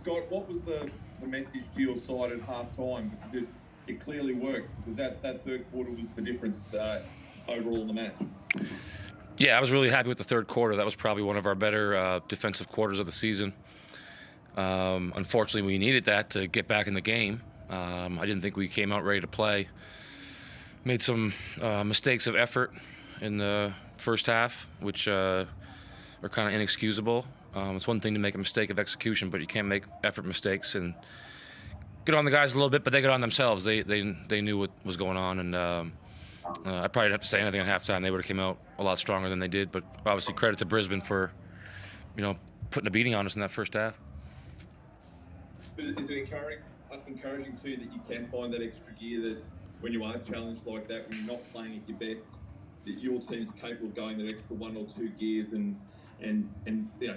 Scott, what was the message to your side at half-time? Because it clearly worked, because that third quarter was the difference overall in the match. Yeah, I was really happy with the third quarter. That was probably one of our better defensive quarters of the season. Unfortunately, we needed that to get back in the game. I didn't think we came out ready to play. Made some mistakes of effort in the first half, which are kind of inexcusable. It's one thing to make a mistake of execution, but you can't make effort mistakes. And get on the guys a little bit, but they get on themselves. They knew what was going on, and I probably didn't have to say anything at halftime. They would have came out a lot stronger than they did. But obviously, credit to Brisbane for, putting a beating on us in that first half. But is it encouraging too that you can find that extra gear, that when you are challenged like that, when you're not playing at your best, that your team's capable of going that extra 1 or 2 gears and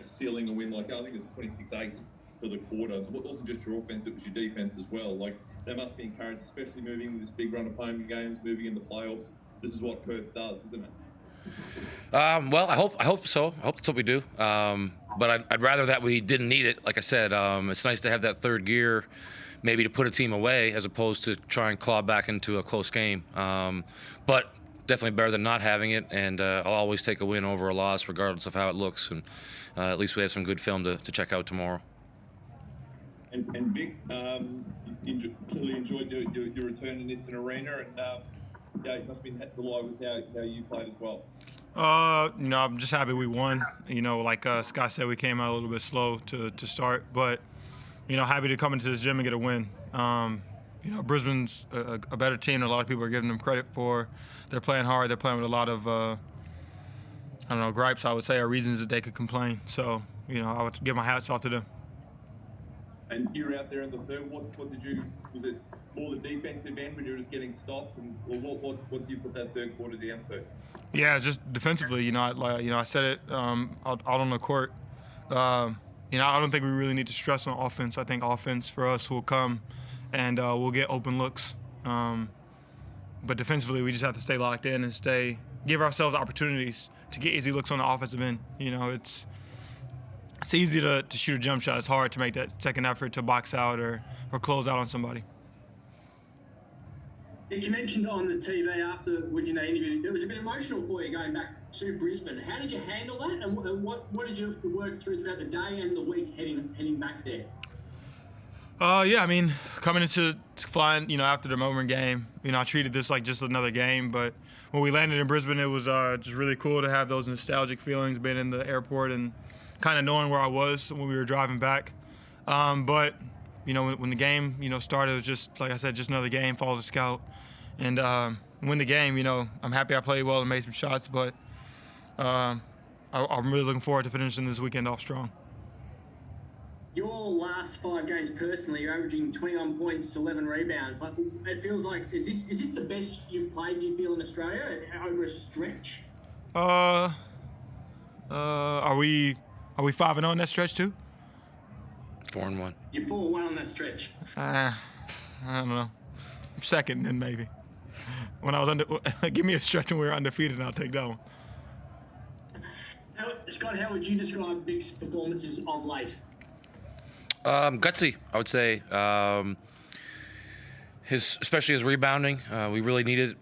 sealing a win? Like, I think it's 26-8 for the quarter. It wasn't just your offense, it was your defense as well. Like, they must be encouraged, especially moving with this big run of home games, moving in the playoffs. This is what Perth does, isn't it? Well, I hope so. I hope that's what we do. But I'd rather that we didn't need it. Like I said, it's nice to have that third gear, maybe to put a team away, as opposed to try and claw back into a close game. But definitely better than not having it. And I'll always take a win over a loss, regardless of how it looks. And at least we have some good film to check out tomorrow. And Vic, clearly enjoyed your return in this arena, and you must have been delighted with how you played as well. I'm just happy we won. Like Scott said, we came out a little bit slow to start, but happy to come into this gym and get a win. Brisbane's a better team than a lot of people are giving them credit for. They're playing hard. They're playing with a lot of gripes, I would say, or reasons that they could complain. So I would give my hats off to them. And you were out there in the third. What did you? Was it more the defensive end when you were just getting stops? And what did you put that third quarter down to? Yeah, just defensively. I said it out on the court. I don't think we really need to stress on offense. I think offense for us will come, and we'll get open looks. But defensively, we just have to stay locked in and give ourselves opportunities to get easy looks on the offensive end. It's easy to shoot a jump shot. It's hard to make that second effort to box out or close out on somebody. You mentioned on the TV after winning that interview, it was a bit emotional for you going back to Brisbane. How did you handle that, and what did you work through throughout the day and the week heading back there? Coming into flying, after the Morrison game, I treated this like just another game. But when we landed in Brisbane, it was just really cool to have those nostalgic feelings, being in the airport and kind of knowing where I was when we were driving back. But when the game, started, it was just, like I said, just another game, follow the scout. And win the game, I'm happy I played well and made some shots, but I'm really looking forward to finishing this weekend off strong. Your last 5 games personally, you're averaging 21 points, 11 rebounds. Like, it feels like, is this the best you've played, do you feel, in Australia over a stretch? Are we 5-0 in that stretch too? 4-1. You're 4-1 on that stretch. I don't know. Second, then maybe. When I was give me a stretch when we were undefeated, and I'll take that one. Scott, how would you describe Vic's performances of late? Gutsy, I would say. Especially his rebounding. We really needed,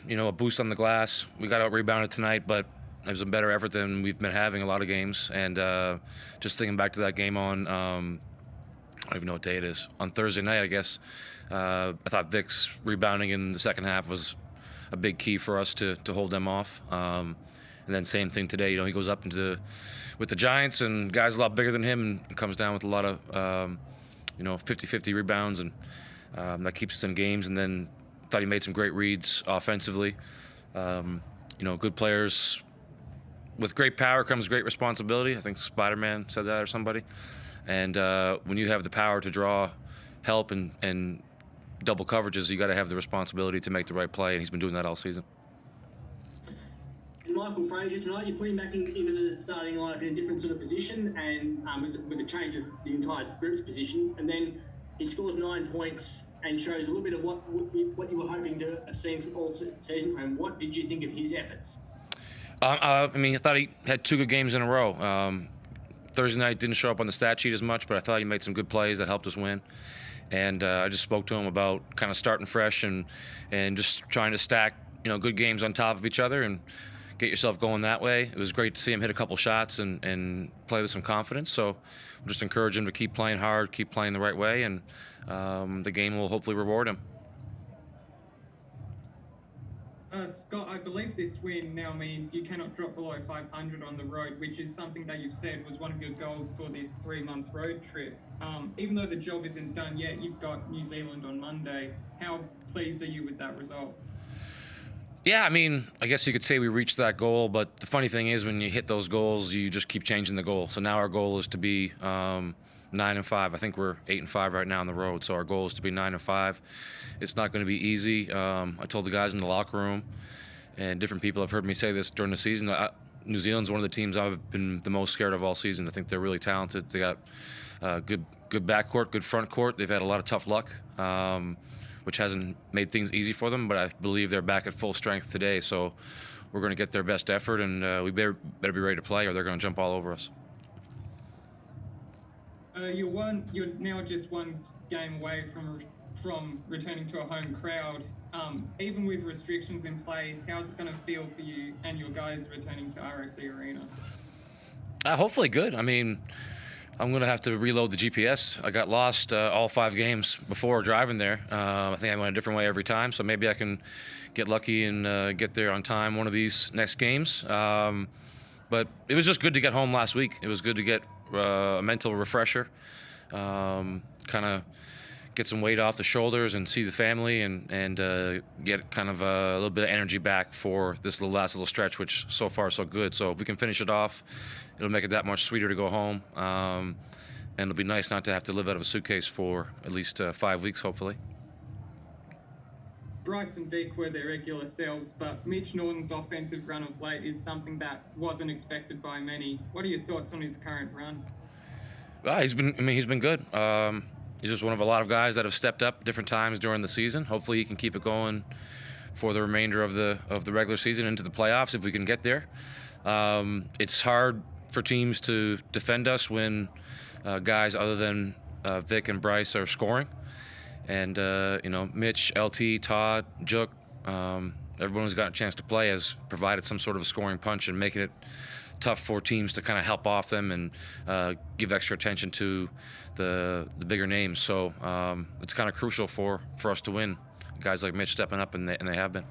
a boost on the glass. We got out rebounded tonight, but it was a better effort than we've been having a lot of games. And just thinking back to that game on, I don't even know what day it is, on Thursday night, I guess. I thought Vic's rebounding in the second half was a big key for us to hold them off. And then same thing today. He goes up with the Giants, and guys a lot bigger than him, and comes down with a lot of 50-50 rebounds, and that keeps us in games. And then thought he made some great reads offensively. Good players. With great power comes great responsibility. I think Spider-Man said that, or somebody. And when you have the power to draw help and double coverages, you got to have the responsibility to make the right play, and he's been doing that all season. And Michael Frazier tonight, you're putting back into the starting lineup in a different sort of position, and with the change of the entire group's position, and then he scores 9 points and shows a little bit of what you were hoping to have seen from all season. And what did you think of his efforts? I thought he had 2 good games in a row. Thursday night didn't show up on the stat sheet as much, but I thought he made some good plays that helped us win. And I just spoke to him about kind of starting fresh and just trying to stack, good games on top of each other and get yourself going that way. It was great to see him hit a couple shots and play with some confidence. So we'll just encourage him to keep playing hard, keep playing the right way, and the game will hopefully reward him. Scott, I believe this win now means you cannot drop below 500 on the road, which is something that you've said was one of your goals for this 3-month road trip. Even though the job isn't done yet, you've got New Zealand on Monday. How pleased are you with that result? Yeah, I guess you could say we reached that goal, but the funny thing is when you hit those goals, you just keep changing the goal. So now our goal is to be 9-5. I think we're 8-5 right now on the road, so our goal is to be 9-5. It's not going to be easy. I told the guys in the locker room, and different people have heard me say this during the season. New Zealand's one of the teams I've been the most scared of all season. I think they're really talented. They got good backcourt, good front court. They've had a lot of tough luck, which hasn't made things easy for them. But I believe they're back at full strength today. So we're going to get their best effort, and we better be ready to play, or they're going to jump all over us. You're now just one game away from returning to a home crowd. Even with restrictions in place, how's it going to feel for you and your guys returning to ROC Arena? Hopefully good. I'm going to have to reload the GPS. I got lost all 5 games before driving there. I think I went a different way every time, so maybe I can get lucky and get there on time one of these next games. But it was just good to get home last week. It was good to get a mental refresher, kind of get some weight off the shoulders and see the family and get kind of a little bit of energy back for this last little stretch, which so far so good. So if we can finish it off, it'll make it that much sweeter to go home. And it'll be nice not to have to live out of a suitcase for at least 5 weeks, hopefully. Bryce and Vic were their regular selves, but Mitch Norton's offensive run of late is something that wasn't expected by many. What are your thoughts on his current run? Well, he's been good. He's just one of a lot of guys that have stepped up different times during the season. Hopefully he can keep it going for the remainder of the regular season into the playoffs if we can get there. It's hard for teams to defend us when guys other than Vic and Bryce are scoring. And, Mitch, LT, Todd, Juk, everyone who's gotten a chance to play has provided some sort of a scoring punch and making it tough for teams to kind of help off them and give extra attention to the bigger names. So it's kind of crucial for us to win. Guys like Mitch stepping up, and they have been.